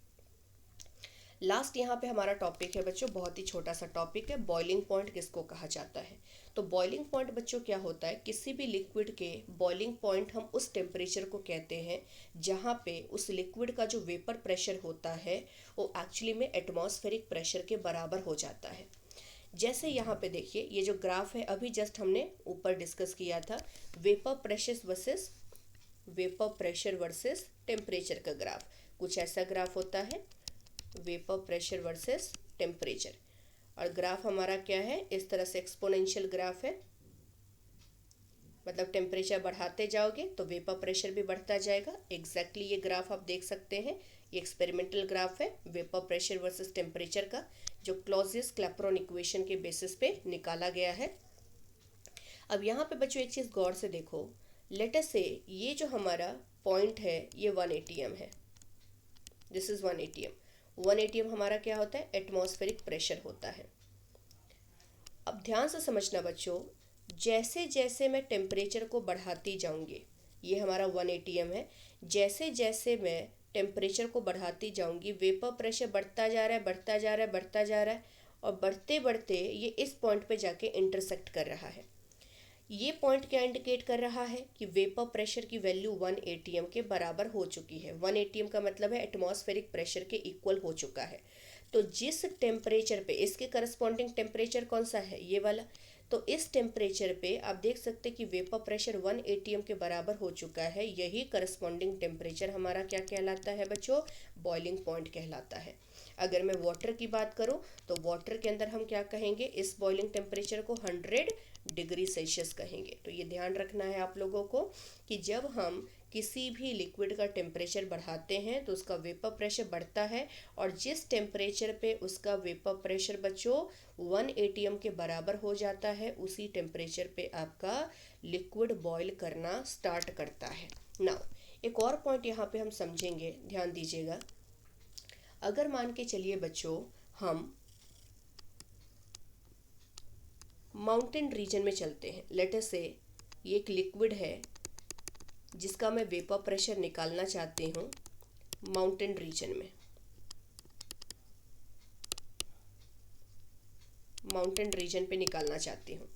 लास्ट यहाँ पे हमारा टॉपिक है बच्चों, बहुत ही छोटा सा टॉपिक है, बॉइलिंग पॉइंट किसको कहा जाता है। तो बॉइलिंग पॉइंट बच्चों क्या होता है, किसी भी लिक्विड के बॉइलिंग पॉइंट हम उस टेम्परेचर को कहते हैं जहाँ पे उस लिक्विड का जो वेपर प्रेशर होता है वो एक्चुअली में एटमॉस्फेरिक प्रेशर के बराबर हो जाता है। जैसे यहाँ पे देखिए ये जो ग्राफ है अभी जस्ट हमने ऊपर डिस्कस किया था, वेपर प्रेशर वर्सेस टेम्परेचर का ग्राफ, कुछ ऐसा ग्राफ होता है, वेपर प्रेशर वर्सेस टेम्परेचर। और ग्राफ हमारा क्या है, इस तरह से एक्सपोनेंशियल ग्राफ है, मतलब टेम्परेचर बढ़ाते जाओगे तो वेपर प्रेशर भी बढ़ता जाएगा। एग्जैक्टली ये ग्राफ आप देख सकते हैं, ये एक्सपेरिमेंटल ग्राफ है वेपर प्रेशर वर्सेस टेम्परेचर का, जो क्लॉजियस-क्लैपेरॉन इक्वेशन के बेसिस पे निकाला गया है। अब यहाँ पे बच्चों एक चीज़ गौर से देखो, लेट अस से ये जो हमारा पॉइंट है ये 1 atm है, दिस इज 1 atm। 1 atm हमारा क्या होता है, एटमॉस्फेरिक प्रेशर होता है। अब ध्यान से समझना बच्चों, जैसे जैसे मैं टेम्परेचर को बढ़ाती जाऊंगी, ये हमारा 1 atm है, जैसे जैसे मैं टेम्परेचर को बढ़ाती जाऊंगी वेपर प्रेशर बढ़ता जा रहा है, बढ़ता जा रहा है, बढ़ता जा रहा है, और बढ़ते बढ़ते ये इस पॉइंट पे जाके इंटरसेक्ट कर रहा है। ये पॉइंट क्या इंडिकेट कर रहा है कि वेपर प्रेशर की वैल्यू 1 atm के बराबर हो चुकी है। 1 atm का मतलब है एटमॉस्फेरिक प्रेशर के इक्वल हो चुका है। तो जिस टेम्परेचर पे, इसके करस्पॉन्डिंग टेम्परेचर कौन सा है, ये वाला, तो इस टेम्परेचर पे आप देख सकते हैं कि वेपर प्रेशर 1 atm के बराबर हो चुका है। यही करस्पॉन्डिंग टेम्परेचर हमारा क्या कहलाता है बच्चों, बॉइलिंग पॉइंट कहलाता है। अगर मैं वाटर की बात करूं तो वाटर के अंदर हम क्या कहेंगे, इस बॉइलिंग टेम्परेचर को 100 डिग्री सेल्सियस कहेंगे। तो ये ध्यान रखना है आप लोगों को कि जब हम किसी भी लिक्विड का टेम्परेचर बढ़ाते हैं तो उसका वेपर प्रेशर बढ़ता है, और जिस टेम्परेचर पे उसका वेपर प्रेशर बच्चों 1 atm के बराबर हो जाता है, उसी टेम्परेचर पे आपका लिक्विड बॉयल करना स्टार्ट करता है। नाउ एक और पॉइंट यहाँ पे हम समझेंगे, ध्यान दीजिएगा। अगर मान के चलिए बच्चों हम माउंटेन रीजन में चलते हैं, लेट अस से ये एक लिक्विड है जिसका मैं वेपर प्रेशर निकालना चाहती हूँ माउंटेन रीजन में, माउंटेन रीजन पे निकालना चाहती हूँ।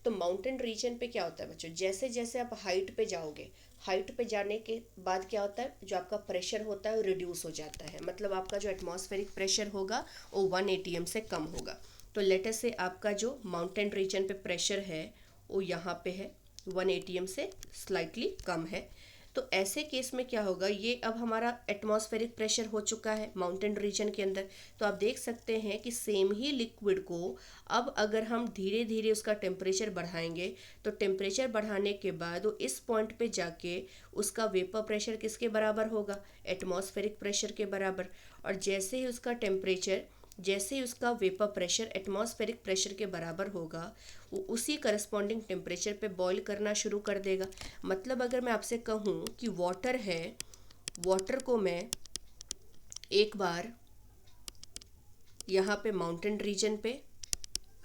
तो माउंटेन रीजन पे क्या होता है बच्चों, जैसे जैसे आप हाइट पे जाओगे, हाइट पे जाने के बाद क्या होता है, जो आपका प्रेशर होता है वो रिड्यूस हो जाता है, मतलब आपका जो एटमॉस्फेरिक प्रेशर होगा वो 1 atm से कम होगा। तो लेट अस से आपका जो माउंटेन रीजन पे प्रेशर है वो यहाँ पे है 1 atm से स्लाइटली कम है। तो ऐसे केस में क्या होगा, ये अब हमारा एटमॉस्फेरिक प्रेशर हो चुका है माउंटेन रीजन के अंदर। तो आप देख सकते हैं कि सेम ही लिक्विड को अब अगर हम धीरे धीरे उसका टेम्परेचर बढ़ाएंगे तो टेम्परेचर बढ़ाने के बाद वो इस पॉइंट पे जाके उसका वेपर प्रेशर किसके बराबर होगा, एटमॉस्फेरिक प्रेशर के बराबर। और जैसे ही उसका टेम्परेचर, जैसे ही उसका वेपर प्रेशर एटमॉस्फेरिक प्रेशर के बराबर होगा, वो उसी करस्पॉन्डिंग टेम्परेचर पे बॉईल करना शुरू कर देगा। मतलब अगर मैं आपसे कहूँ कि वाटर है, वाटर को मैं एक बार यहाँ पे माउंटेन रीजन पे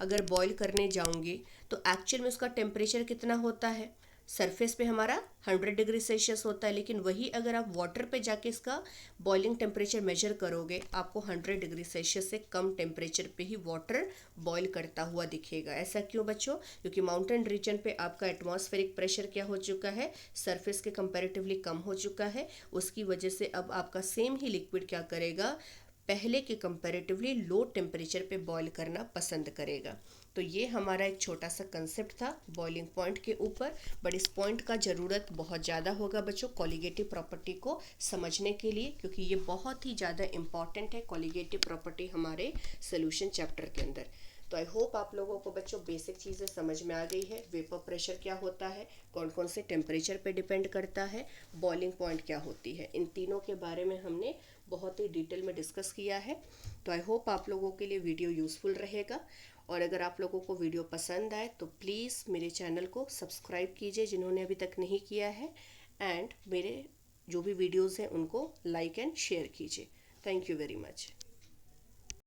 अगर बॉईल करने जाऊँगी तो एक्चुअल में उसका टेम्परेचर कितना होता है, सरफेस पे हमारा 100 डिग्री सेल्सियस होता है, लेकिन वही अगर आप वाटर पे जाके इसका बॉइलिंग टेम्परेचर मेजर करोगे आपको 100 डिग्री सेल्सियस से कम टेम्परेचर पे ही वाटर बॉईल करता हुआ दिखेगा। ऐसा क्यों बच्चों, क्योंकि माउंटेन रीजन पे आपका एटमॉस्फेरिक प्रेशर क्या हो चुका है, सरफेस के कंपैरेटिवली कम हो चुका है। उसकी वजह से अब आपका सेम ही लिक्विड क्या करेगा, पहले के कंपैरेटिवली लो टेम्परेचर पे बॉईल करना पसंद करेगा। तो ये हमारा एक छोटा सा कंसेप्ट था बॉइलिंग पॉइंट के ऊपर, बट इस पॉइंट का ज़रूरत बहुत ज़्यादा होगा बच्चों कॉलिगेटिव प्रॉपर्टी को समझने के लिए, क्योंकि ये बहुत ही ज़्यादा इंपॉर्टेंट है कॉलिगेटिव प्रॉपर्टी हमारे सोल्यूशन चैप्टर के अंदर। तो आई होप आप लोगों को बच्चों बेसिक चीज़ें समझ में आ गई है, वेपर प्रेशर क्या होता है, कौन कौन से टेम्परेचर पे डिपेंड करता है, बॉइलिंग पॉइंट क्या होती है, इन तीनों के बारे में हमने बहुत ही डिटेल में डिस्कस किया है। तो आई होप आप लोगों के लिए वीडियो यूज़फुल रहेगा, और अगर आप लोगों को वीडियो पसंद आए तो प्लीज़ मेरे चैनल को सब्सक्राइब कीजिए जिन्होंने अभी तक नहीं किया है, एंड मेरे जो भी वीडियोज़ हैं उनको लाइक एंड शेयर कीजिए। Thank you very much.